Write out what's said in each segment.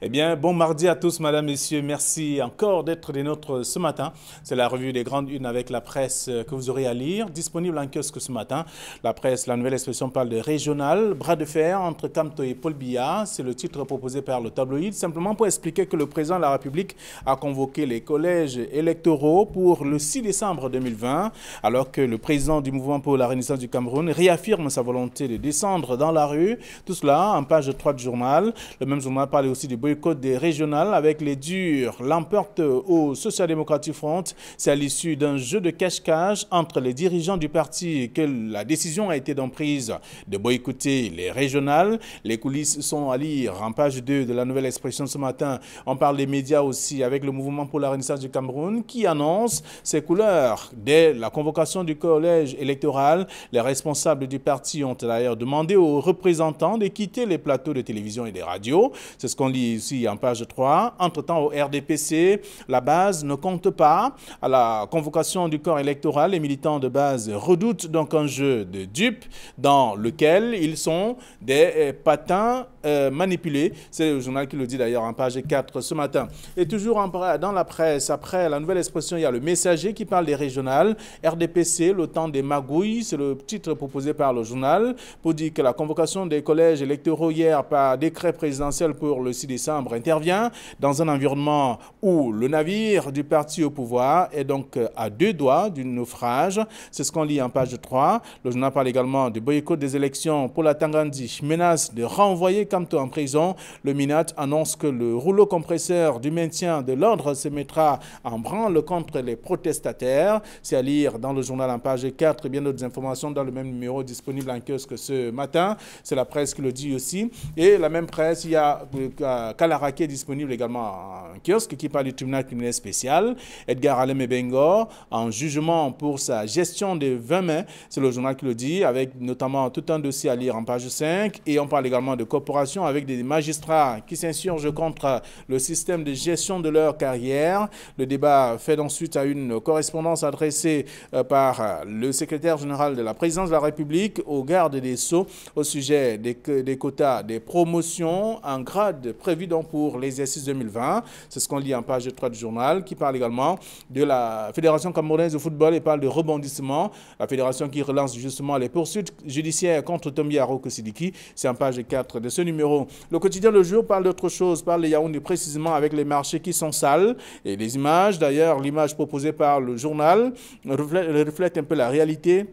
Eh bien, bon mardi à tous, mesdames, messieurs. Merci encore d'être des nôtres ce matin. C'est la revue des grandes unes avec la presse que vous aurez à lire, disponible en kiosque ce matin. La presse, la nouvelle expression parle de régional, bras de fer entre Kamto et Paul Biya. C'est le titre proposé par le tabloïd, simplement pour expliquer que le président de la République a convoqué les collèges électoraux pour le 6 décembre 2020, alors que le président du mouvement pour la Renaissance du Cameroun réaffirme sa volonté de descendre dans la rue. Tout cela en page 3 du journal. Le même journal parle aussi du boycott des régionales avec les durs. L'emporte au Social Democratic Front. C'est à l'issue d'un jeu de cache-cache entre les dirigeants du parti que la décision a été donc prise de boycotter les régionales. Les coulisses sont à lire en page 2 de la nouvelle expression ce matin. On parle des médias aussi avec le mouvement pour la Renaissance du Cameroun qui annonce ses couleurs. Dès la convocation du collège électoral, les responsables du parti ont d'ailleurs demandé aux représentants de quitter les plateaux de télévision et des radios. C'est ce qu'on lit ici en page 3. Entre-temps, au RDPC, la base ne compte pas. À la convocation du corps électoral, les militants de base redoutent donc un jeu de dupes dans lequel ils sont des patins manipulés. C'est le journal qui le dit d'ailleurs en page 4 ce matin. Et toujours dans la presse, après la nouvelle expression, il y a le messager qui parle des régionales. RDPC, le temps des magouilles, c'est le titre proposé par le journal pour dire que la convocation des collèges électoraux hier par décret présidentiel pour le 6 décembre intervient dans un environnement où le navire du parti au pouvoir est donc à deux doigts du naufrage. C'est ce qu'on lit en page 3. Le journal parle également du boycott des élections pour la Tangandi. Menace de renvoyer Kamto en prison. Le MINAT annonce que le rouleau compresseur du maintien de l'ordre se mettra en branle contre les protestataires. C'est à lire dans le journal en page 4 et bien d'autres informations dans le même numéro disponible en kiosque ce matin. C'est la presse qui le dit aussi. Et la même presse, il y a Kalarake disponible également en kiosque qui parle du tribunal criminel spécial. Edgar Alem Bengor en jugement pour sa gestion des 20 mai. C'est le journal qui le dit, avec notamment tout un dossier à lire en page 5. Et on parle également de coopération avec des magistrats qui s'insurgent contre le système de gestion de leur carrière. Le débat fait ensuite à une correspondance adressée par le secrétaire général de la présidence de la République au garde des Sceaux au sujet des quotas des promotions en grade prévus donc pour l'exercice 2020. C'est ce qu'on lit en page 3 du journal qui parle également de la Fédération camerounaise de football et parle de rebondissement. La fédération qui relance justement les poursuites judiciaires contre Tombi Aroko Sidiki. C'est en page 4 de ce numéro. Le quotidien Le Jour parle d'autre chose, parle de Yaoundé précisément avec les marchés qui sont sales et les images. D'ailleurs, l'image proposée par le journal reflète un peu la réalité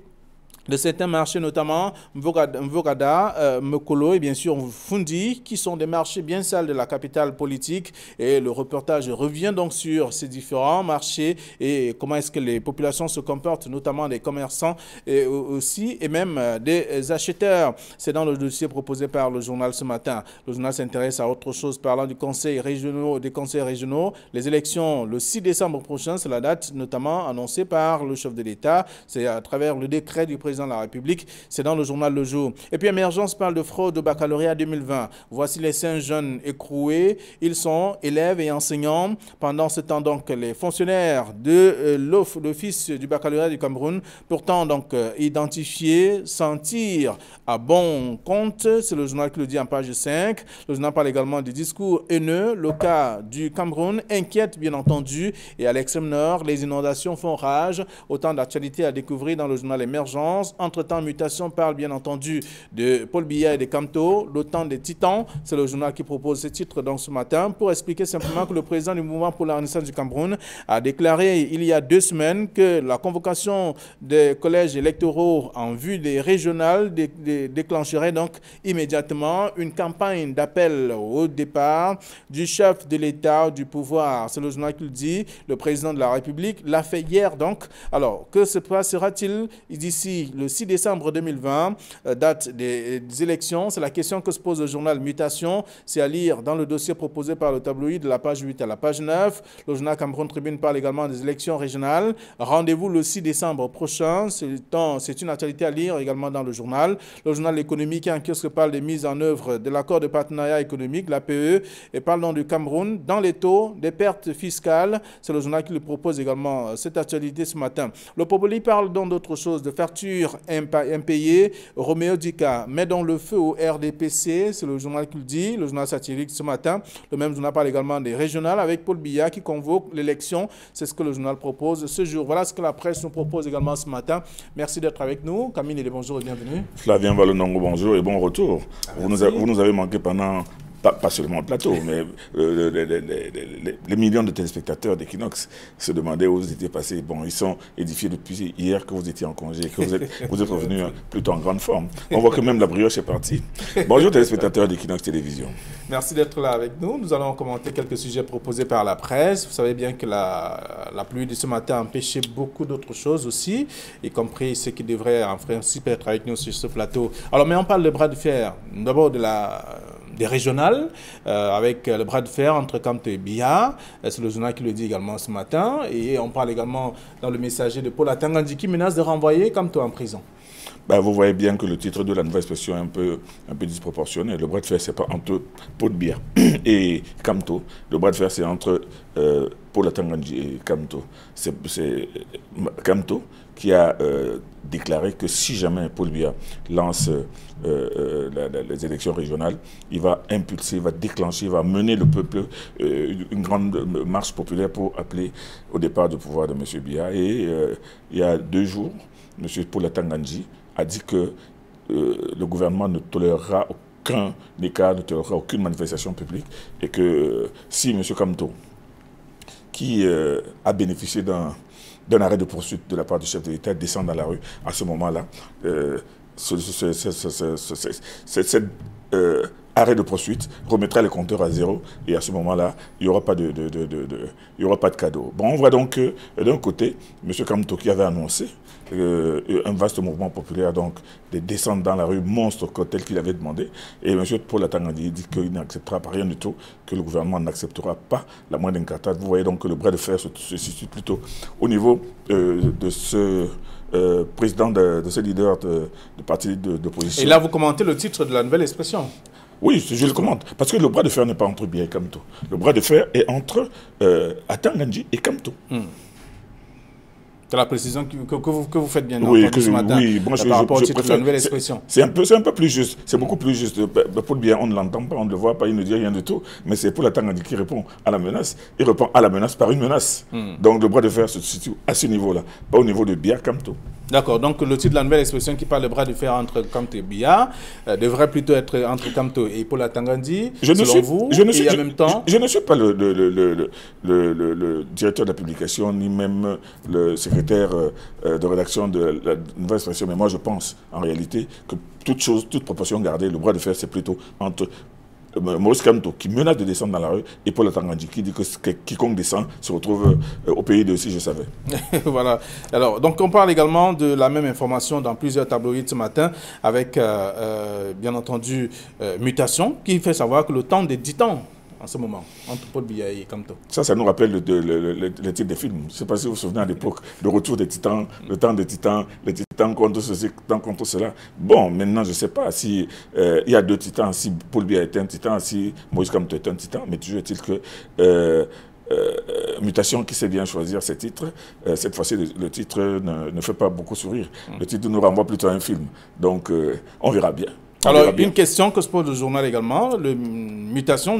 de certains marchés, notamment Mvogada, Mekolo et bien sûr Fundi, qui sont des marchés bien sales de la capitale politique. Et le reportage revient donc sur ces différents marchés et comment est-ce que les populations se comportent, notamment des commerçants et aussi, et même des acheteurs. C'est dans le dossier proposé par le journal ce matin. Le journal s'intéresse à autre chose, parlant du conseil régionaux, des conseils régionaux. Les élections le 6 décembre prochain, c'est la date notamment annoncée par le chef de l'État. C'est à travers le décret du président de la République, c'est dans le journal Le Jour. Et puis Émergence parle de fraude au baccalauréat 2020. Voici les 5 jeunes écroués. Ils sont élèves et enseignants. Pendant ce temps, donc, les fonctionnaires de l'Office du baccalauréat du Cameroun, pourtant donc identifiés, s'en tirent à bon compte. C'est le journal qui le dit en page 5. Le journal parle également du discours haineux. Le cas du Cameroun inquiète bien entendu. Et à l'extrême nord, les inondations font rage. Autant d'actualités à découvrir dans le journal Émergence. Entre-temps, Mutation parle bien entendu de Paul Biya et de Kamto, l'OTAN des Titans. C'est le journal qui propose ce titre donc ce matin pour expliquer simplement que le président du mouvement pour la Renaissance du Cameroun a déclaré il y a 2 semaines que la convocation des collèges électoraux en vue des régionales déclencherait donc immédiatement une campagne d'appel au départ du chef de l'État, du pouvoir. C'est le journal qui le dit. Le président de la République l'a fait hier donc. Alors, que se passera-t-il d'ici le 6 décembre 2020, date des élections? C'est la question que se pose le journal Mutation. C'est à lire dans le dossier proposé par le tabloïd de la page 8 à la page 9. Le journal Cameroun Tribune parle également des élections régionales. Rendez-vous le 6 décembre prochain. C'est une actualité à lire également dans le journal. Le journal économique en kiosque parle des mises en œuvre de l'accord de partenariat économique, l'APE, et parle donc du Cameroun dans les taux des pertes fiscales. C'est le journal qui le propose également cette actualité ce matin. Le Populi parle donc d'autre chose, de factures factures impayées. Roméo Dika met dans le feu au RDPC, c'est le journal qui le dit, le journal satirique ce matin. Le même journal parle également des régionales avec Paul Biya qui convoque l'élection. C'est ce que le journal propose ce jour. Voilà ce que la presse nous propose également ce matin. Merci d'être avec nous. Camille, bonjour et bienvenue. Flavien Valonongo, bonjour et bon retour. Vous nous avez manqué pendant... Pas seulement le plateau, mais les millions de téléspectateurs d'Equinox se demandaient où vous étiez passés. Bon, ils sont édifiés depuis hier que vous étiez en congé, que vous êtes revenu plutôt en grande forme. On voit que même la brioche est partie. Bonjour téléspectateurs d'Equinox Télévision. Merci d'être là avec nous. Nous allons commenter quelques sujets proposés par la presse. Vous savez bien que la pluie de ce matin a empêché beaucoup d'autres choses aussi, y compris ceux qui devraient en principe être avec nous sur ce plateau. Alors, mais on parle de bras de fer. D'abord des régionales, avec le bras de fer entre Kamto et Biya. C'est le journal qui le dit également ce matin. Et on parle également dans le messager de Paul Atangandji qui menace de renvoyer Kamto en prison. Ben, vous voyez bien que le titre de la nouvelle expression est un peu disproportionné. Le bras de fer, ce n'est pas entre Paul Biya et Kamto. Le bras de fer, c'est entre Paul Atangandji et Kamto. C'est Kamto qui a déclaré que si jamais Paul Biya lance les élections régionales, il va impulser, il va déclencher, il va mener le peuple une grande marche populaire pour appeler au départ du pouvoir de M. Biya. Et il y a 2 jours, M. Paul Atangandji a dit que le gouvernement ne tolérera aucun écart, ne tolérera aucune manifestation publique et que si M. Kamto, qui a bénéficié d'un arrêt de poursuite de la part du chef de l'État, descend dans la rue, à ce moment-là, cet arrêt de poursuite remettra les compteurs à zéro et à ce moment-là, il n'y aura pas de cadeau. Bon, on voit donc que d'un côté, M. Kamto qui avait annoncé un vaste mouvement populaire, donc des descentes dans la rue monstres tel qu'il avait demandé, et M. Paul Atangandji dit qu'il n'acceptera pas rien du tout, que le gouvernement n'acceptera pas la moindre incartade. Vous voyez donc que le bras de fer se situe plutôt au niveau de ce président, de ce leader de parti d'opposition. Et là, vous commentez le titre de la nouvelle expression. Oui, je le commente. Parce que le bras de fer n'est pas entre Biya et Kamto. Le bras de fer est entre Atangandji et Kamto. C'est la précision que vous faites bien entendu ce matin par rapport au titre de la nouvelle expression. C'est un peu plus juste, c'est beaucoup plus juste. Pour Biya, on ne l'entend pas, on ne le voit pas, il ne dit rien du tout. Mais c'est pour Atangandji qui répond à la menace. Il répond à la menace par une menace. Donc le bras de fer se situe à ce niveau-là, pas au niveau de Biya-Kamto. D'accord, donc le titre de la nouvelle expression qui parle de bras de fer entre Kamto et Biya devrait plutôt être entre Kamto et Paul Atangandji, selon vous, et en même temps... Je ne suis pas le directeur de la publication, ni même le secrétaire de rédaction de la nouvelle expression, mais moi je pense en réalité que toute proportion gardée, le bras de fer c'est plutôt entre Maurice Kamto qui menace de descendre dans la rue et Paul Atangandji qui dit que quiconque descend se retrouve au pays de si je savais. Voilà. Alors, donc on parle également de la même information dans plusieurs tabloïds ce matin avec bien entendu Mutation qui fait savoir que le temps des titans en ce moment, entre Paul Biya et Kamto. Ça nous rappelle le titre des films. Je ne sais pas si vous vous souvenez à l'époque, le retour des titans, le temps des titans, les titans contre ceci, les titans contre cela. Bon, maintenant, je ne sais pas si il y a 2 titans, si Paul Biya est un titan, si Maurice Kamto est un titan, mais toujours est-il que Mutation qui sait bien choisir ses titres, cette fois-ci, le titre ne fait pas beaucoup sourire. Le titre nous renvoie plutôt à un film. Donc, on verra bien. Alors, une question que se pose le journal également, Mutation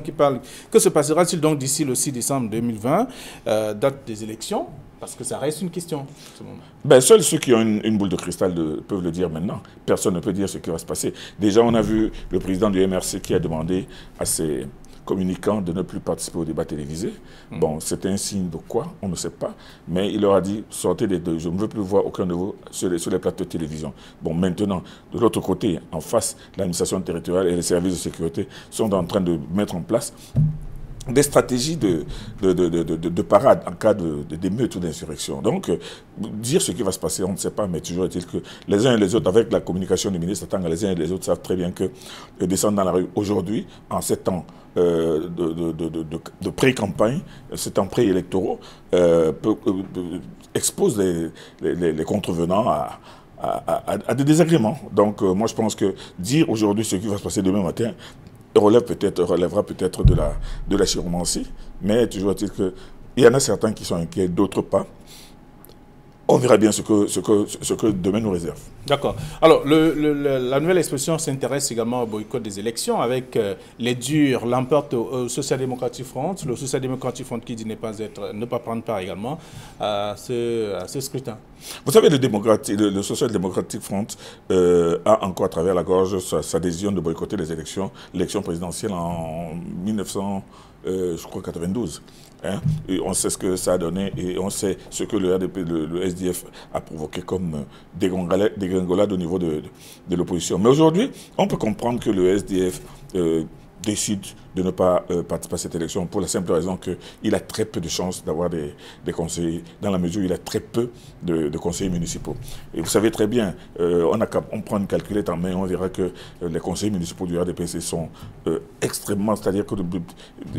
qui parle, que se passera-t-il donc d'ici le 6 décembre 2020, date des élections? Parce que ça reste une question. Ben, seuls ceux qui ont une boule de cristal peuvent le dire maintenant. Personne ne peut dire ce qui va se passer. Déjà, on a vu le président du MRC qui a demandé à ses communicants de ne plus participer au débat télévisé. Bon, c'est un signe de quoi? On ne sait pas. Mais il leur a dit, sortez des deux. Je ne veux plus voir aucun de vous sur les plateaux de télévision. Bon, maintenant, de l'autre côté, en face, l'administration territoriale et les services de sécurité sont en train de mettre en place des stratégies de parade en cas d'émeute ou d'insurrection. Donc, dire ce qui va se passer, on ne sait pas, mais toujours est-il que les uns et les autres, avec la communication du ministre Atanga, les uns et les autres savent très bien que descendre dans la rue aujourd'hui, en ces temps de pré-campagne, ces temps pré-électoraux, expose les contrevenants à des désagréments. Donc, moi, je pense que dire aujourd'hui ce qui va se passer demain matin relèvera peut-être de la chiromancie, mais toujours est-il qu'il y en a certains qui sont inquiets, d'autres pas. on verra bien ce que demain nous réserve. D'accord. Alors, la nouvelle expression s'intéresse également au boycott des élections avec les durs l'emportent au Social Democratic Front, le Social Democratic Front qui dit ne pas prendre part également à ce scrutin. Vous savez, le Social Democratic Front a encore à travers la gorge sa décision de boycotter l'élection présidentielle en 1992. Hein? Et on sait ce que ça a donné et on sait ce que le RDP, le SDF a provoqué comme dégringolade au niveau de l'opposition. Mais aujourd'hui, on peut comprendre que le SDF décide de ne pas participer à cette élection pour la simple raison qu'il a très peu de chances d'avoir des conseillers, dans la mesure où il a très peu de conseillers municipaux. Et vous savez très bien, on prend une calculette en main, on verra que les conseillers municipaux du RDPC sont extrêmement, c'est-à-dire que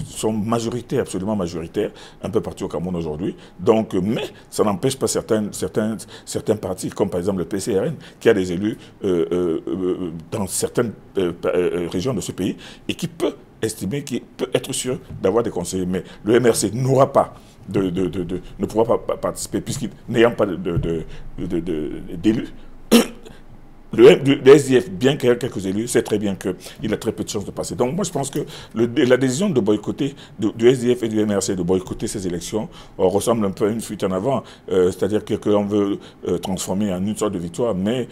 sont majoritaires, absolument majoritaires, un peu partout au Cameroun aujourd'hui. Donc, mais ça n'empêche pas certains partis, comme par exemple le PCRN, qui a des élus dans certaines régions de ce pays et qui peut estimer, qui peut être sûr d'avoir des conseillers. Mais le MRC n'aura pas ne pourra pas participer puisqu'il n'ayant pas d'élus. Le SDF, bien qu'il y ait quelques élus, sait très bien qu'il a très peu de chances de passer. Donc moi je pense que la décision de boycotter, du SDF et du MRC, de boycotter ces élections, ressemble un peu à une fuite en avant. C'est-à-dire qu'on veut transformer en une sorte de victoire, mais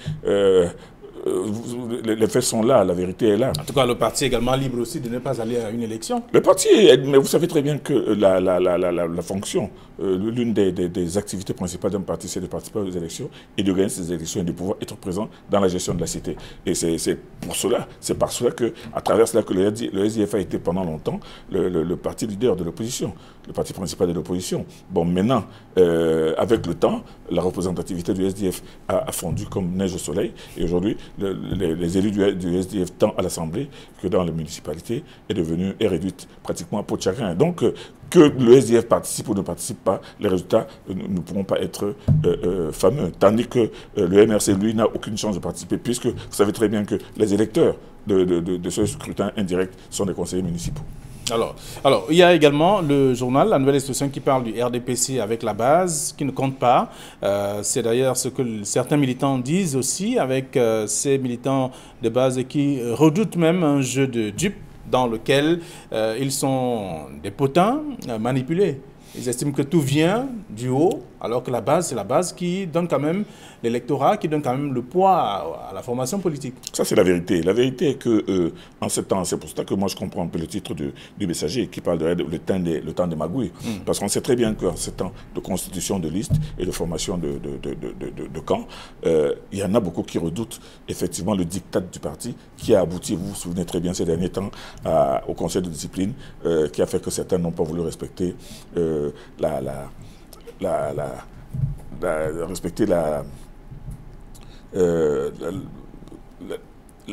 les faits sont là, la vérité est là. En tout cas, le parti est également libre aussi de ne pas aller à une élection. Le parti, mais vous savez très bien que la fonction, l'une des activités principales d'un parti, c'est de participer aux élections et de gagner ces élections et de pouvoir être présent dans la gestion de la cité. Et c'est par cela que, à travers cela que le SDF a été pendant longtemps le parti leader de l'opposition, le parti principal de l'opposition. Bon, maintenant, avec le temps, la représentativité du SDF a fondu comme neige au soleil. Et aujourd'hui, les élus du SDF, tant à l'Assemblée que dans les municipalités, est réduite pratiquement à peau de chagrin. Donc, que le SDF participe ou ne participe pas, les résultats ne pourront pas être fameux. Tandis que le MRC, lui, n'a aucune chance de participer, puisque vous savez très bien que les électeurs de ce scrutin indirect sont des conseillers municipaux. Alors, il y a également le journal, la nouvelle expression qui parle du RDPC avec la base, qui ne compte pas. C'est d'ailleurs ce que certains militants disent aussi, avec ces militants de base qui redoutent même un jeu de dupes dans lequel ils sont des potins manipulés. Ils estiment que tout vient du haut, alors que la base, c'est la base qui donne quand même l'électorat, qui donne quand même le poids à la formation politique. Ça, c'est la vérité. La vérité est que, en ce temps, c'est pour ça que moi, je comprends un peu le titre du messager qui parle le temps des magouilles. Parce qu'on sait très bien qu'en ce temps de constitution de listes et de formation de camps, il y en a beaucoup qui redoutent effectivement le diktat du parti qui a abouti, vous vous souvenez très bien ces derniers temps, au conseil de discipline, qui a fait que certains n'ont pas voulu respecter la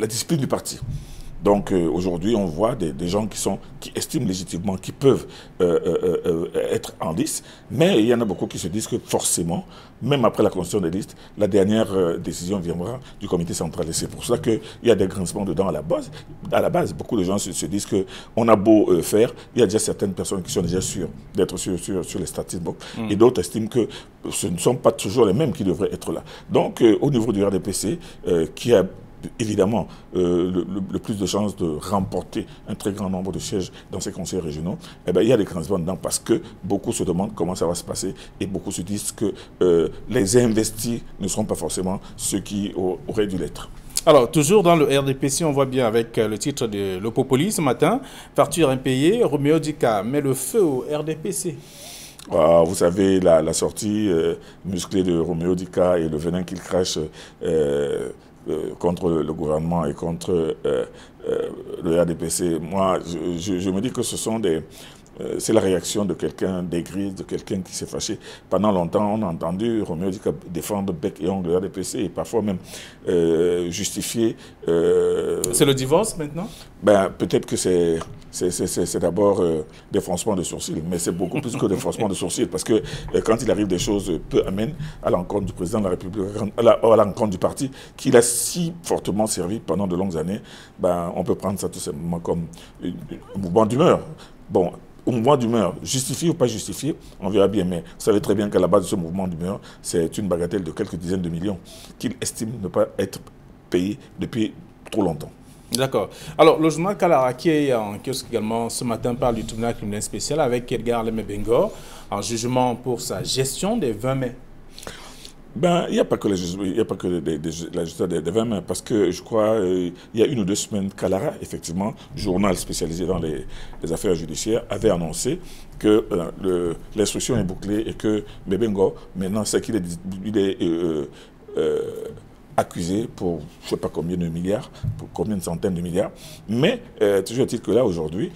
discipline du parti. Donc aujourd'hui, on voit des gens qui estiment légitimement qu'ils peuvent être en liste, mais il y en a beaucoup qui se disent que forcément, même après la constitution des listes, la dernière décision viendra du comité central. Et c'est pour ça qu'il y a des grincements dedans à la base. À la base, beaucoup de gens se disent qu'on a beau faire, il y a déjà certaines personnes qui sont déjà sûres d'être sur les statistiques, et d'autres estiment que ce ne sont pas toujours les mêmes qui devraient être là. Donc au niveau du RDPC, qui a évidemment le plus de chances de remporter un très grand nombre de sièges dans ces conseils régionaux, eh bien, il y a des grincements dedans parce que beaucoup se demandent comment ça va se passer et beaucoup se disent que les investis ne seront pas forcément ceux qui auraient dû l'être. Alors, toujours dans le RDPC, on voit bien avec le titre de l'Opopoli ce matin, facture impayée, Roméo Dika met le feu au RDPC. Vous savez, la sortie musclée de Roméo Dika et le venin qu'il crache contre le gouvernement et contre le RDPC, moi, je me dis que ce sont c'est la réaction de quelqu'un d'aigri, de quelqu'un qui s'est fâché. Pendant longtemps, on a entendu Roméo Dika défendre bec et ongle le RDPC et parfois même justifier... C'est le divorce maintenant? Ben, peut-être que c'est d'abord des froncements de sourcils, mais c'est beaucoup plus que des froncements de sourcils, parce que quand il arrive des choses peu amènes à l'encontre du président de la République, à l'encontre du parti, qu'il a si fortement servi pendant de longues années, ben, on peut prendre ça tout simplement comme un mouvement d'humeur. Bon, au mouvement d'humeur, justifié ou pas justifié, on verra bien. Mais vous savez très bien qu'à la base de ce mouvement d'humeur, c'est une bagatelle de quelques dizaines de millions qu'il estime ne pas être payé depuis trop longtemps. D'accord. Alors, le journal Kalara, qui est en kiosque également ce matin, parle du tribunal criminel spécial avec Edgar Leme Bengor en jugement pour sa gestion des 20 mai. Ben, il n'y a pas que la gestion des 20 mai, parce que je crois il y a 1 ou 2 semaines, Kalara, effectivement, journal spécialisé dans les affaires judiciaires, avait annoncé que l'instruction est bouclée et que Mebengo, maintenant, c'est qu'il est accusé pour je ne sais pas combien de milliards, pour combien de centaines de milliards. Mais toujours est-il que là, aujourd'hui,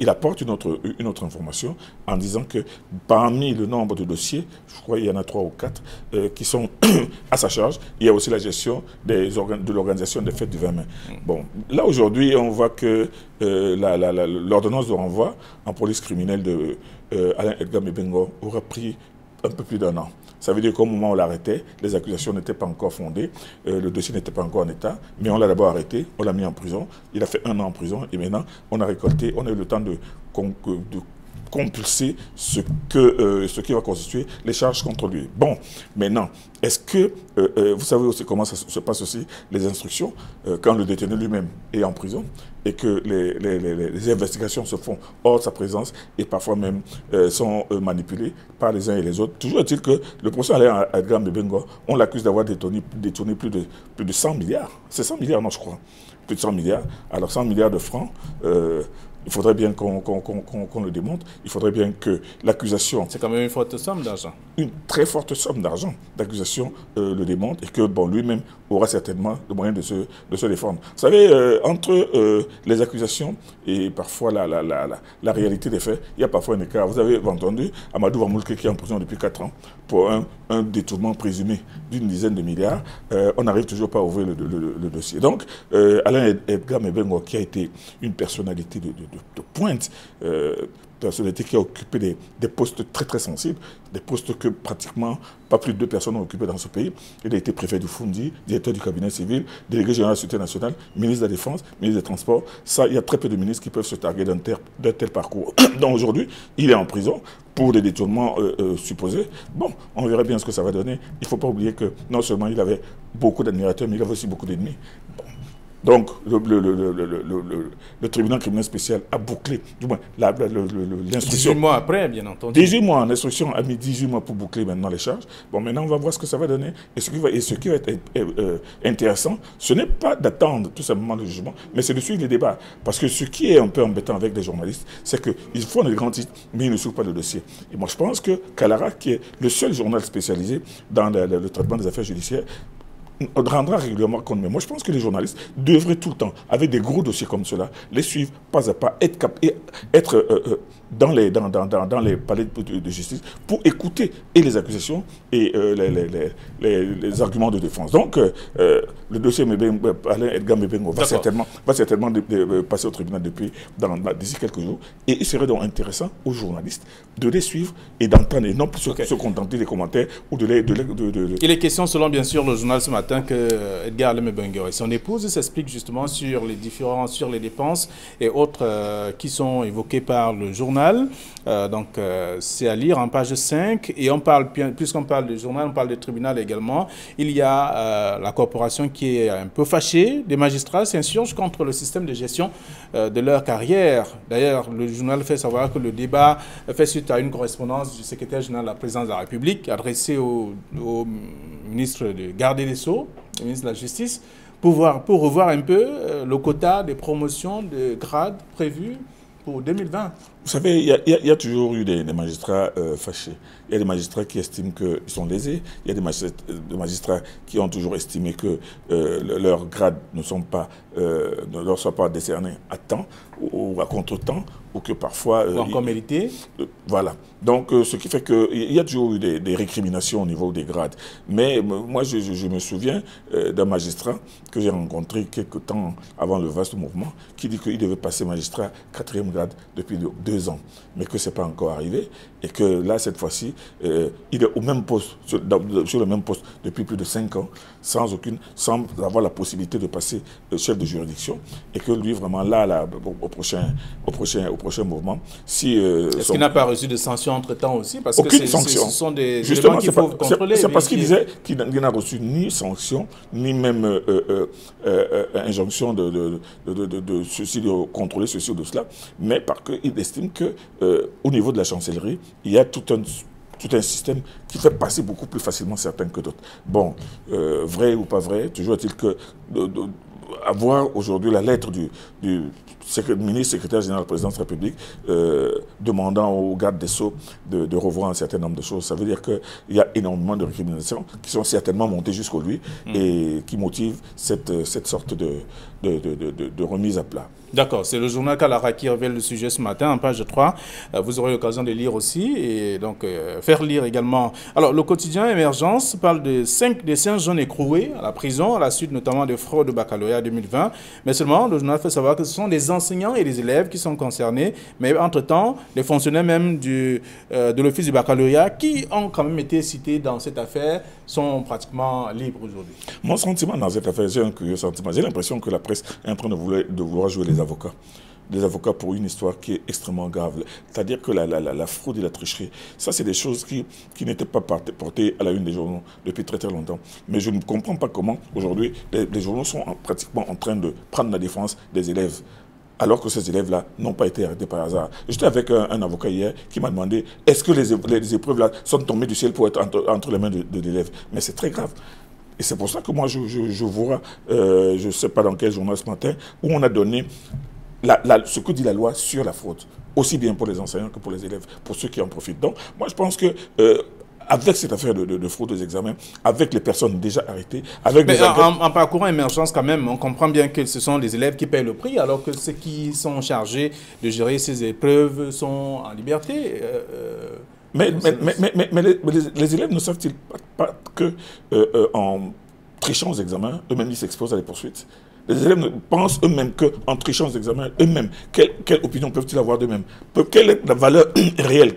il apporte une autre information en disant que parmi le nombre de dossiers, je crois qu'il y en a 3 ou 4 qui sont à sa charge, il y a aussi la gestion de l'organisation des fêtes du 20 mai. Bon, là, aujourd'hui, on voit que l'ordonnance de renvoi en police criminelle de Alain Edgar Mebengo aura pris un peu plus d'1 an. Ça veut dire qu'au moment où on l'arrêtait, les accusations n'étaient pas encore fondées, le dossier n'était pas encore en état, mais on l'a d'abord arrêté, on l'a mis en prison, il a fait 1 an en prison, et maintenant, on a récolté, on a eu le temps de compulser ce qui va constituer les charges contre lui. Bon, maintenant, est-ce que, vous savez aussi comment ça se passe aussi, les instructions, quand le détenu lui-même est en prison, et que les investigations se font hors de sa présence, et parfois même sont manipulées par les uns et les autres. Toujours est-il que le procès Alain Edgar Mebengo, on l'accuse d'avoir détourné plus de 100 milliards. C'est 100 milliards, non, je crois. Plus de 100 milliards. Alors 100 milliards de francs, il faudrait bien qu'on le démontre. Il faudrait bien que l'accusation... C'est quand même une forte somme d'argent. Une très forte somme d'argent d'accusation le démontre et que bon, lui-même aura certainement le moyen de se défendre. Vous savez, entre les accusations et parfois la réalité des faits, il y a parfois un écart. Vous avez entendu Amadou Vamoulke qui est en prison depuis 4 ans pour un détournement présumé d'1 dizaine de milliards. On n'arrive toujours pas à ouvrir le dossier. Donc, Alain Edgar Mebengo, qui a été une personnalité de pointe, personnalité qui a occupé des postes très très sensibles, des postes que pratiquement pas plus de 2 personnes ont occupé dans ce pays. Il a été préfet du Fundi, directeur du cabinet civil, délégué général de la Sécurité nationale, ministre de la Défense, ministre des Transports. Ça, il y a très peu de ministres qui peuvent se targuer d'un tel parcours. Donc aujourd'hui, il est en prison pour des détournements supposés. Bon, on verra bien ce que ça va donner. Il ne faut pas oublier que non seulement il avait beaucoup d'admirateurs, mais il avait aussi beaucoup d'ennemis. Bon. Donc, le tribunal criminel spécial a bouclé, du moins, l'instruction. 18 mois après, bien entendu. 18 mois, l'instruction a mis 18 mois pour boucler maintenant les charges. Bon, maintenant, on va voir ce que ça va donner. Et ce qui va être intéressant, ce n'est pas d'attendre tout simplement le jugement, mais c'est de suivre les débats. Parce que ce qui est un peu embêtant avec les journalistes, c'est qu'ils font des grands titres, mais ils ne suivent pas le dossier. Et moi, je pense que Kalara, qui est le seul journal spécialisé dans le traitement des affaires judiciaires, on rendra régulièrement compte. Mais moi, je pense que les journalistes devraient tout le temps, avec des gros dossiers comme cela, les suivre pas à pas, être dans les palais de justice pour écouter et les accusations et les arguments de défense. Donc, le dossier Alain Edgar Mebengo va certainement passer au tribunal d'ici quelques jours. Et il serait donc intéressant aux journalistes de les suivre et d'entendre et non plus se contenter des commentaires ou Il est question, selon bien sûr le journal ce matin, que Edgar Leme Bengor et son épouse s'expliquent justement sur les dépenses et autres qui sont évoquées par le journal. C'est à lire en page 5. Et on parle, puisqu'on parle du journal, on parle du tribunal également. Il y a la corporation qui est un peu fâchée. Des magistrats s'insurgent contre le système de gestion de leur carrière. D'ailleurs, le journal fait savoir que le débat fait suite à une correspondance du secrétaire général de la présidence de la République adressée au ministre de garde des Sceaux, le ministre de la Justice, pour revoir un peu le quota des promotions de grades prévues pour 2020. Vous savez, il y a toujours eu des magistrats fâchés. Il y a des magistrats qui estiment qu'ils sont lésés. Il y a des magistrats qui ont toujours estimé que leurs grades ne leur soient pas décernés à temps ou à contre-temps, ou que parfois... Ou encore mérités. Voilà. Donc, ce qui fait qu'il y a toujours eu des récriminations au niveau des grades. Mais moi, je me souviens d'un magistrat que j'ai rencontré quelques temps avant le vaste mouvement, qui dit qu'il devait passer magistrat 4e grade depuis 2 ans, mais que ce n'est pas encore arrivé. Et que là, cette fois-ci, il est au même poste, sur le même poste depuis plus de 5 ans, sans avoir la possibilité de passer chef de juridiction. Et que lui, vraiment, là au prochain mouvement, si... Est-ce qu'il n'a pas reçu de sanctions entre-temps aussi? Parce aucune que sanction. Ce sont des Justement, éléments qu'il faut contrôler. C'est parce qu'il disait qu'il n'a reçu ni sanction, ni même injonction de contrôler ceci ou de cela, mais parce qu'il estime qu'au niveau de la chancellerie, il y a tout un système qui fait passer beaucoup plus facilement certains que d'autres. Bon, vrai ou pas vrai, toujours est-il que avoir aujourd'hui la lettre du ministre secrétaire général de la présidence de la République demandant au garde des Sceaux de revoir un certain nombre de choses. Ça veut dire qu'il y a énormément de récriminations qui sont certainement montées jusqu'au lui et qui motivent cette sorte de remise à plat. D'accord, c'est le journal Kalara qui révèle le sujet ce matin en page 3. Vous aurez l'occasion de lire aussi et donc faire lire également. Alors, le quotidien Émergence parle de 5 jeunes écroués à la prison à la suite notamment de fraude au baccalauréat 2020. Mais seulement, le journal fait savoir que ce sont des enseignants et des élèves qui sont concernés. Mais entre-temps, les fonctionnaires même de l'office du baccalauréat qui ont quand même été cités dans cette affaire sont pratiquement libres aujourd'hui. Mon sentiment dans cette affaire, j'ai un curieux sentiment. J'ai l'impression que la presse est en train de vouloir jouer les avocats. Des avocats pour une histoire qui est extrêmement grave. C'est-à-dire que la fraude et la tricherie, ça c'est des choses qui n'étaient pas portées à la une des journaux depuis très très longtemps. Mais je ne comprends pas comment aujourd'hui les journaux sont pratiquement en train de prendre la défense des élèves, alors que ces élèves-là n'ont pas été arrêtés par hasard. J'étais avec un avocat hier qui m'a demandé est-ce que les épreuves-là sont tombées du ciel pour être entre les mains de l'élève. Mais c'est très grave. Et c'est pour ça que moi, je vois, je ne sais pas dans quel journal ce matin, où on a donné ce que dit la loi sur la fraude, aussi bien pour les enseignants que pour les élèves, pour ceux qui en profitent. Donc, moi, je pense que... avec cette affaire de fraude aux examens, avec les personnes déjà arrêtées, avec mais en parcourant Émergence quand même, on comprend bien que ce sont les élèves qui payent le prix, alors que ceux qui sont chargés de gérer ces épreuves sont en liberté. Mais les élèves ne savent-ils pas que en trichant aux examens, eux-mêmes ils s'exposent à des poursuites? Les élèves pensent eux-mêmes qu'en trichant aux examens, eux-mêmes, quelle opinion peuvent-ils avoir d'eux-mêmes? Quelle est la valeur réelle?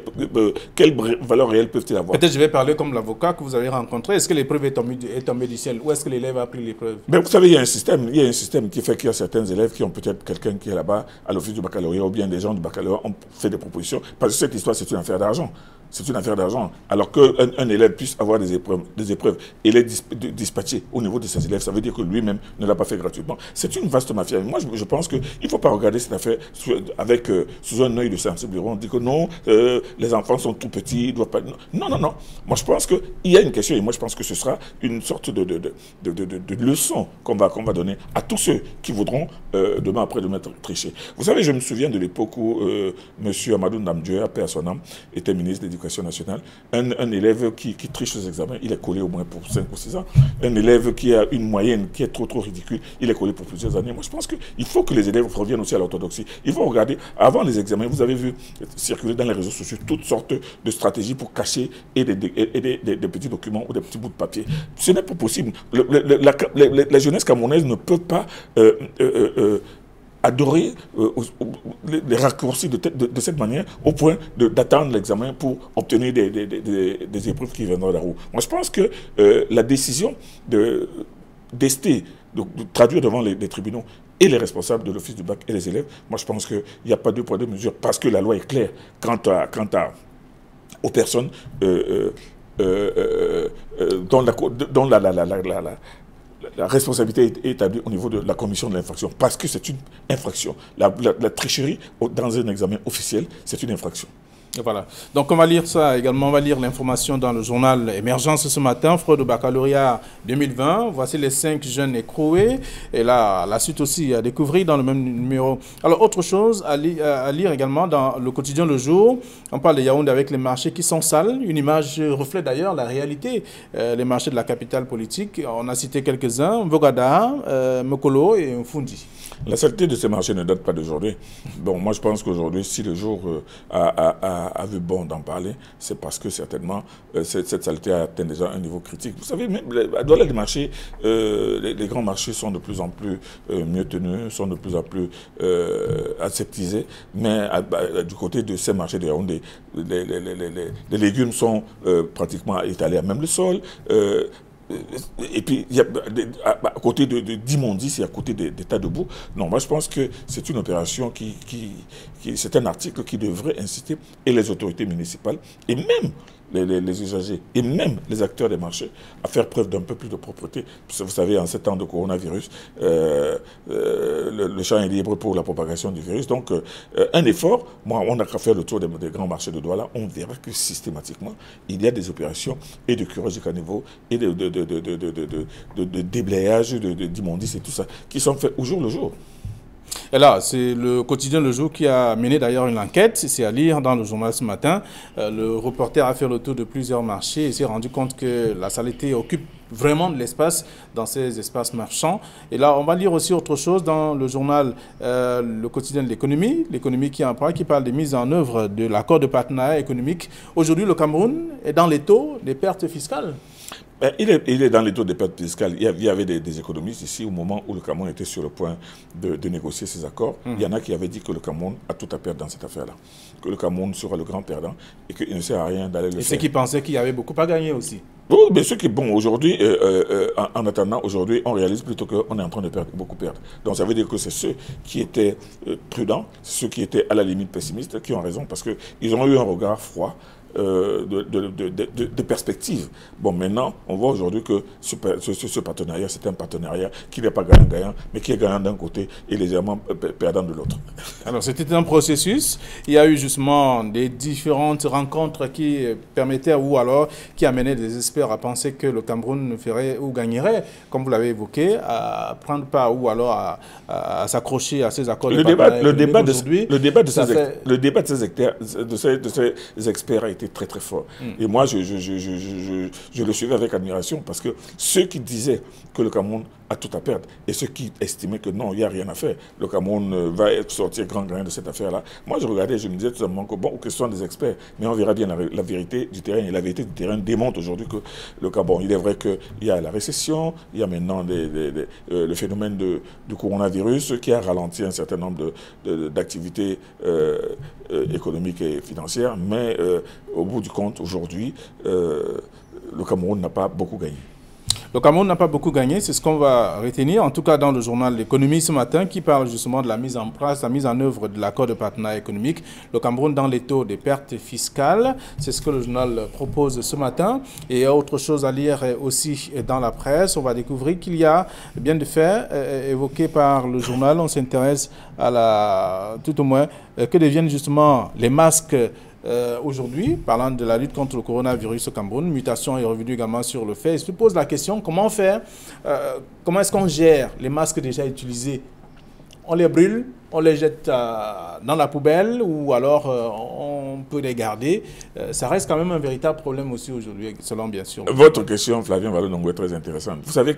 Quelle valeur réelle peuvent-ils avoir? Peut-être je vais parler comme l'avocat que vous avez rencontré. Est-ce que l'épreuve est tombée du ciel ou est-ce que l'élève a pris l'épreuve? Mais vous savez, il y a un système qui fait qu'il y a certains élèves qui ont peut-être quelqu'un qui est là-bas à l'office du baccalauréat ou bien des gens du baccalauréat ont fait des propositions. Parce que cette histoire, c'est une affaire d'argent. C'est une affaire d'argent. Alors qu'un élève puisse avoir des épreuves et les dispatcher au niveau de ses élèves, ça veut dire que lui-même ne l'a pas fait gratuitement. C'est une vaste mafia. Moi, je pense qu'il ne faut pas regarder cette affaire sous un œil de sensible. On dit que non, les enfants sont tout petits, ils doivent pas... Non, non, non. Moi, je pense qu'il y a une question et moi, je pense que ce sera une sorte de leçon qu'on va donner à tous ceux qui voudront demain après de mettre tricher. Vous savez, je me souviens de l'époque où M. Amadou Ndamdieu, paix à son âme, était ministre de l'Éducation nationale. Un élève qui triche aux examens, il est collé au moins pour 5 ou 6 ans. Un élève qui a une moyenne qui est trop ridicule, il est collé pour plusieurs années. Moi, je pense qu'il faut que les élèves reviennent aussi à l'orthodoxie. Il faut regarder, avant les examens, vous avez vu circuler dans les réseaux sociaux toutes sortes de stratégies pour cacher des petits documents ou des petits bouts de papier. Ce n'est pas possible. La jeunesse camerounaise ne peut pas adorer les raccourcis de cette manière au point d'attendre l'examen pour obtenir des épreuves qui viendront de la roue. Moi, je pense que la décision d'ester, de traduire devant les tribunaux et les responsables de l'office du bac et les élèves, moi, je pense qu'il n'y a pas 2 poids 2 mesures parce que la loi est claire quant aux personnes dont la responsabilité est établie au niveau de la commission de l'infraction, parce que c'est une infraction. La tricherie dans un examen officiel, c'est une infraction. Et voilà. Donc on va lire ça également, on va lire l'information dans le journal Émergence ce matin, fraude au baccalauréat 2020. Voici les 5 jeunes écroués. Et là, la suite aussi à découvrir dans le même numéro. Alors autre chose à lire également dans le quotidien Le Jour. On parle de Yaoundé avec les marchés qui sont sales. Une image reflète d'ailleurs la réalité. Les marchés de la capitale politique. On a cité quelques-uns, Vogada, Mokolo et Mfundi. La saleté de ces marchés ne date pas d'aujourd'hui. Bon, moi je pense qu'aujourd'hui, si le jour a a vu bon d'en parler, c'est parce que certainement cette saleté a atteint déjà un niveau critique. Vous savez, même à Douala, les marchés, les grands marchés sont de plus en plus mieux tenus, sont de plus en plus aseptisés, mais du côté de ces marchés de Yaoundé, les légumes sont pratiquement étalés à même le sol. Et puis, il y a, à côté d'immondices et à côté des tas de boue, non, moi je pense que c'est une opération c'est un article qui devrait inciter et les autorités municipales et même les usagers et même les acteurs des marchés à faire preuve d'un peu plus de propreté. Vous savez, en ces temps de coronavirus, le champ est libre pour la propagation du virus. Donc, un effort, moi, on n'a qu'à faire le tour des grands marchés de Douala, on verra que systématiquement, il y a des opérations et de curage du caniveau et de déblayage d'immondices et tout ça qui sont faits au jour le jour. Et là, c'est le quotidien Le Jour qui a mené d'ailleurs une enquête, c'est à lire dans le journal ce matin. Le reporter a fait le tour de plusieurs marchés et s'est rendu compte que la saleté occupe vraiment de l'espace dans ces espaces marchands. Et là, on va lire aussi autre chose dans le journal le quotidien de l'économie qui parle des mises en œuvre de l'accord de partenariat économique. Aujourd'hui, le Cameroun est dans les taux des pertes fiscales. Il est dans les taux des pertes fiscales. Il y avait des économistes ici au moment où le Cameroun était sur le point de négocier ces accords. Il y en a qui avaient dit que le Cameroun a tout à perdre dans cette affaire-là. Que le Cameroun sera le grand perdant et qu'il ne sert à rien d'aller le faire. Et ceux qui pensaient qu'il y avait beaucoup à gagner aussi. Oui, mais ceux qui, bon, aujourd'hui, en attendant, aujourd'hui, on réalise plutôt qu'on est en train de beaucoup perdre. Donc ça veut dire que c'est ceux qui étaient prudents, ceux qui étaient à la limite pessimistes, qui ont raison parce qu'ils ont eu un regard froid. De perspective. Bon, maintenant, on voit aujourd'hui que ce partenariat, c'est un partenariat qui n'est pas gagnant-gagnant, mais qui est gagnant d'un côté et légèrement perdant de l'autre. Alors, c'était un processus. Il y a eu justement des différentes rencontres qui permettaient ou alors qui amenaient des experts à penser que le Cameroun ferait ou gagnerait, comme vous l'avez évoqué, à prendre part ou alors à s'accrocher à ces accords. Le débat de ces experts a été très très fort. Et moi, je le suivais avec admiration parce que ceux qui disaient que le Cameroun a tout à perdre et ceux qui estimaient que non, il n'y a rien à faire, le Cameroun va sortir grand gagnant de cette affaire-là. Moi, je regardais et je me disais tout simplement que bon, aux questions des experts, mais on verra bien la vérité du terrain. Et la vérité du terrain démontre aujourd'hui que le Cameroun, il est vrai qu'il y a la récession, il y a maintenant le phénomène du coronavirus qui a ralenti un certain nombre d'activités économiques et financières, mais au bout du compte, aujourd'hui, le Cameroun n'a pas beaucoup gagné. Le Cameroun n'a pas beaucoup gagné, c'est ce qu'on va retenir, en tout cas dans le journal L'économie ce matin, qui parle justement de la mise en place, la mise en œuvre de l'accord de partenariat économique. Le Cameroun dans les taux des pertes fiscales, c'est ce que le journal propose ce matin. Et il y a autre chose à lire aussi dans la presse. On va découvrir qu'il y a bien des faits évoqués par le journal. On s'intéresse à tout au moins, que deviennent justement les masques aujourd'hui, parlant de la lutte contre le coronavirus au Cameroun. Mutation est revenue également sur le fait. Il se pose la question, comment faire, comment est-ce qu'on gère les masques déjà utilisés? On les brûle, on les jette dans la poubelle ou alors on peut les garder. Ça reste quand même un véritable problème aussi aujourd'hui, selon bien sûr. Votre question, Flavien Vallon-Nongo, est très intéressante. Vous savez,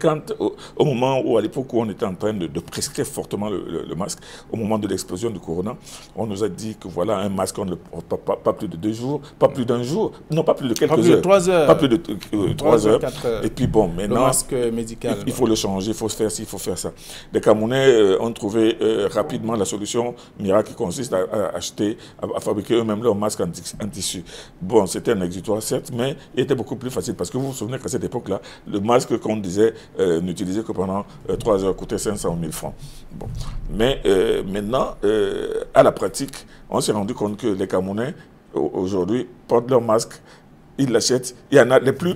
au moment où, à l'époque où on était en train de prescrire fortement le masque, au moment de l'explosion du corona, on nous a dit que voilà, un masque, on ne le porte pas plus de 2 jours, pas plus d'1 jour, non, pas plus de quelques heures. Pas plus de 3 heures. Pas plus de 3 heures. 4 heures. Et puis bon, maintenant, le masque médical. Il faut le changer, il faut faire ci, il faut faire ça. Les Camerounais ont trouvé rapidement la solution miracle qui consiste à fabriquer eux-mêmes leurs masques en tissu. Bon, c'était un exutoire, certes, mais il était beaucoup plus facile parce que vous vous souvenez qu'à cette époque-là, le masque qu'on disait n'utilisait que pendant 3 heures coûtait 500 000 francs. Bon. Mais maintenant, à la pratique, on s'est rendu compte que les Camerounais, aujourd'hui, portent leurs masques, ils l'achètent. Il y en a les plus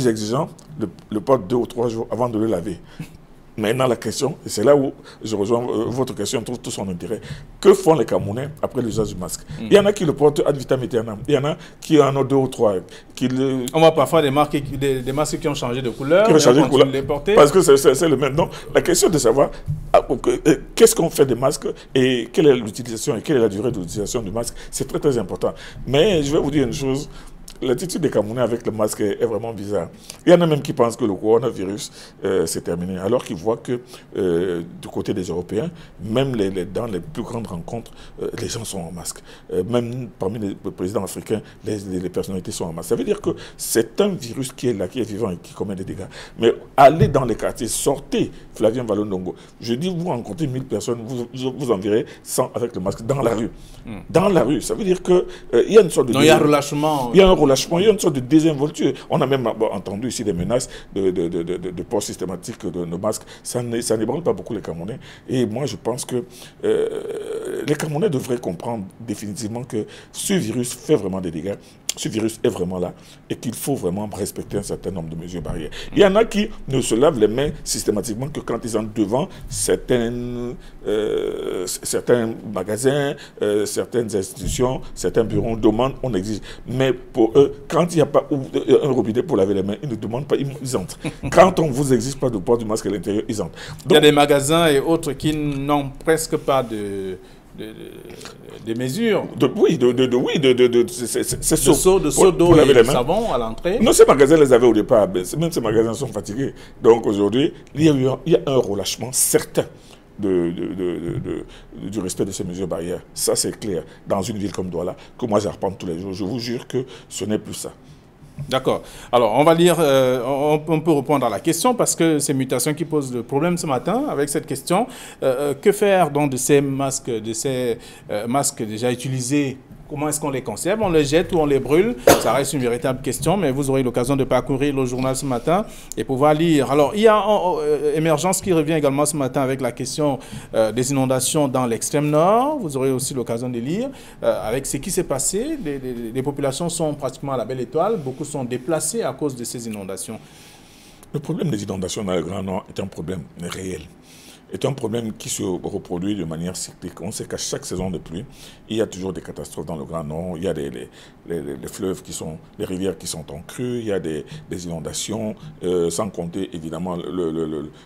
exigeants, le portent 2 ou 3 jours avant de le laver. Maintenant, la question, et c'est là où je rejoins votre question, trouve tout son intérêt. Que font les Camerounais après l'usage du masque? Il y en a qui le portent ad vitam aeternam. Il y en a qui en ont 2 ou 3. On voit parfois des masques qui ont changé de couleur. Qui ont changé de couleur. Les porter. Parce que c'est le même. Donc, la question de savoir qu'est-ce qu'on fait des masques et quelle est l'utilisation et quelle est la durée de l'utilisation du masque, c'est très très important. Mais je vais vous dire une chose. l'attitude des Camerounais avec le masque est vraiment bizarre. Il y en a même qui pensent que le coronavirus, c'est terminé, alors qu'ils voient que du côté des Européens, même dans les plus grandes rencontres, les gens sont en masque. Même parmi les présidents africains, les personnalités sont en masque. Ça veut dire que c'est un virus qui est là, qui est vivant et qui commet des dégâts. Mais allez dans les quartiers, sortez Flavien Vallon-Ndongo. Je dis, vous rencontrez 1000 personnes, vous en verrez 100 avec le masque dans la rue. Dans la rue, ça veut dire qu'il y a une sorte de... Donc il y a un relâchement. Il y a un relâchement, il y a une sorte de désinvolture. On a même entendu ici des menaces de port systématique de nos masques. Ça n'ébranle pas beaucoup les Camerounais. Et moi, je pense que les Camerounais devraient comprendre définitivement que ce virus fait vraiment des dégâts. Ce virus est vraiment là et qu'il faut vraiment respecter un certain nombre de mesures barrières. Il y en a qui ne se lavent les mains systématiquement que quand ils entrent devant certains magasins, certaines institutions, certains bureaux. On demande, on exige. Mais pour eux, quand il n'y a pas un robinet pour laver les mains, ils ne demandent pas, ils entrent. Quand on ne vous exige pas de port du masque à l'intérieur, ils entrent. Donc, il y a des magasins et autres qui n'ont presque pas de mesures. C'est seau d'eau et de savon à l'entrée. Non, ces magasins les avaient au départ. Même ces magasins sont fatigués. Donc aujourd'hui, il y a un relâchement certain du respect de ces mesures barrières. Ça, c'est clair. Dans une ville comme Douala, que moi j'arpente tous les jours, je vous jure que ce n'est plus ça. D'accord. Alors, on va lire, on peut répondre à la question parce que c'est Mutation qui pose le problème ce matin avec cette question. Que faire donc de ces masques déjà utilisés? Comment est-ce qu'on les conserve? On les jette ou on les brûle? Ça reste une véritable question, mais vous aurez l'occasion de parcourir le journal ce matin et pouvoir lire. Alors, il y a Émergence qui revient également ce matin avec la question des inondations dans l'extrême nord. Vous aurez aussi l'occasion de lire avec ce qui s'est passé. Les populations sont pratiquement à la belle étoile. Beaucoup sont déplacés à cause de ces inondations. Le problème des inondations dans le Grand Nord est un problème réel. Est un problème qui se reproduit de manière cyclique. On sait qu'à chaque saison de pluie, il y a toujours des catastrophes dans le Grand Nord. Il y a les fleuves qui sont, les rivières qui sont en crue, il y a des inondations, sans compter évidemment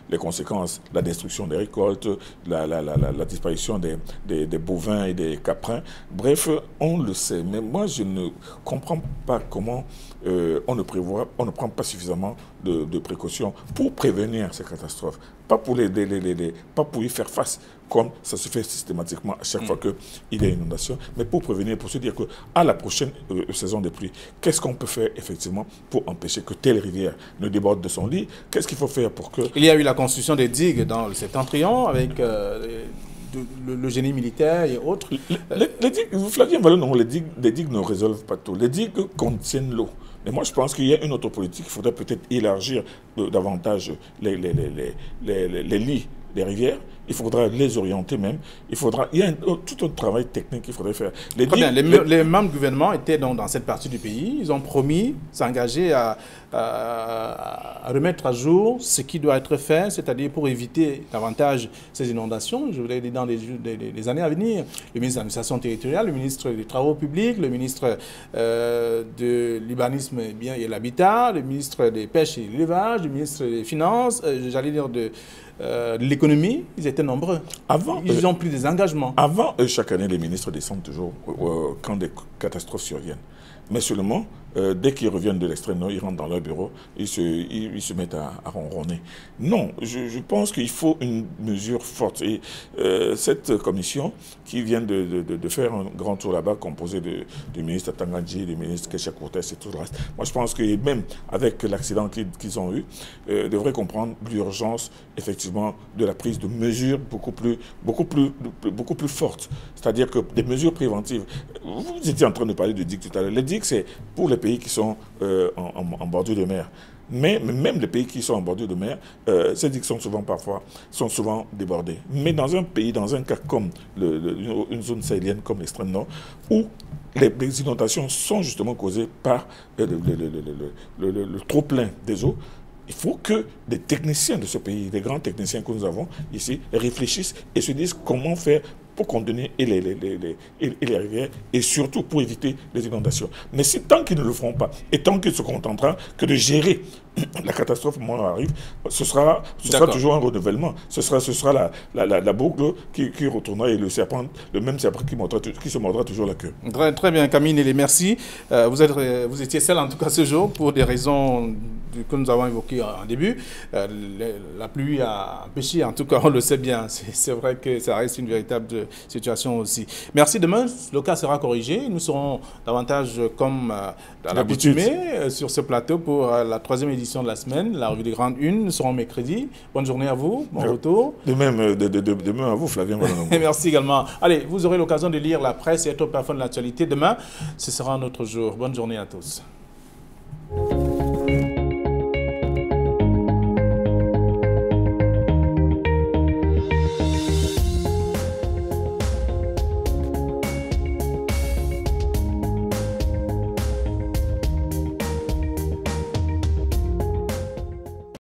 les conséquences, la destruction des récoltes, la disparition des bovins et des caprins. Bref, on le sait. Mais moi, je ne comprends pas comment on ne prend pas suffisamment de précautions pour prévenir ces catastrophes. Pas pour pas pour y faire face, comme ça se fait systématiquement à chaque fois qu'il y a une inondation, mais pour prévenir, pour se dire qu'à la prochaine saison de pluie, qu'est-ce qu'on peut faire effectivement pour empêcher que telle rivière ne déborde de son lit? Qu'est-ce qu'il faut faire pour que... Il y a eu la construction des digues dans le septentrion avec le génie militaire et autres. Les digues, Flavien Vallon, les digues ne résolvent pas tout. Les digues contiennent l'eau. Mais moi, je pense qu'il y a une autre politique. Il faudrait peut-être élargir davantage les lits des rivières. Il faudra les orienter même. Il y a tout un travail technique qu'il faudrait faire. Les membres du gouvernement étaient donc dans cette partie du pays. Ils ont promis, s'engager à remettre à jour ce qui doit être fait, c'est-à-dire pour éviter davantage ces inondations. Je voudrais dire dans les années à venir. Le ministre de l'administration territoriale, le ministre des Travaux publics, le ministre de l'urbanisme et l'habitat, le ministre des Pêches et de l'élevage, le ministre des Finances, j'allais dire de l'économie, ils étaient nombreux. Ils ont pris des engagements. Avant, chaque année, les ministres descendent toujours quand des catastrophes surviennent. Mais seulement, dès qu'ils reviennent de l'extrême nord, ils rentrent dans leur bureau, ils se mettent à ronronner. Non, je pense qu'il faut une mesure forte. Et cette commission qui vient de faire un grand tour là-bas, composée du ministre Tangandji, du ministre Kesha Cortez et tout le reste, moi je pense que même avec l'accident qu'ils ont eu, devrait comprendre l'urgence, effectivement, de la prise de mesures beaucoup plus fortes. C'est-à-dire que des mesures préventives. Vous étiez en train de parler de digues tout à l'heure. Les digues, c'est pour les pays qui sont en bordure de mer. Mais même les pays qui sont en bordure de mer, ces digues sont souvent débordées. Mais dans un pays, dans un cas comme une zone sahélienne comme l'extrême nord, où les inondations sont justement causées par le trop-plein des eaux, il faut que des techniciens de ce pays, des grands techniciens que nous avons ici, réfléchissent et se disent comment faire pour contenir les rivières et surtout pour éviter les inondations. Mais tant qu'ils ne le feront pas et tant qu'ils se contenteront que de gérer la catastrophe arrive, ce sera toujours un renouvellement. Ce sera la boucle qui retournera et le même serpent qui se mordra toujours la queue. Très, très bien, Camille Nélé, merci. Vous étiez seul en tout cas ce jour pour des raisons que nous avons évoquées en début. La pluie a empêché, en tout cas on le sait bien. C'est vrai que ça reste une véritable situation aussi. Merci, demain le cas sera corrigé. Nous serons davantage comme à l'accoutumée sur ce plateau pour la 3e édition de la semaine, la revue des grandes unes. Nous serons mercredi. Bonne journée à vous, bon retour. De même à vous, Flavien. Merci également. Allez, vous aurez l'occasion de lire la presse et être au parfum de l'actualité. Demain, ce sera un autre jour. Bonne journée à tous.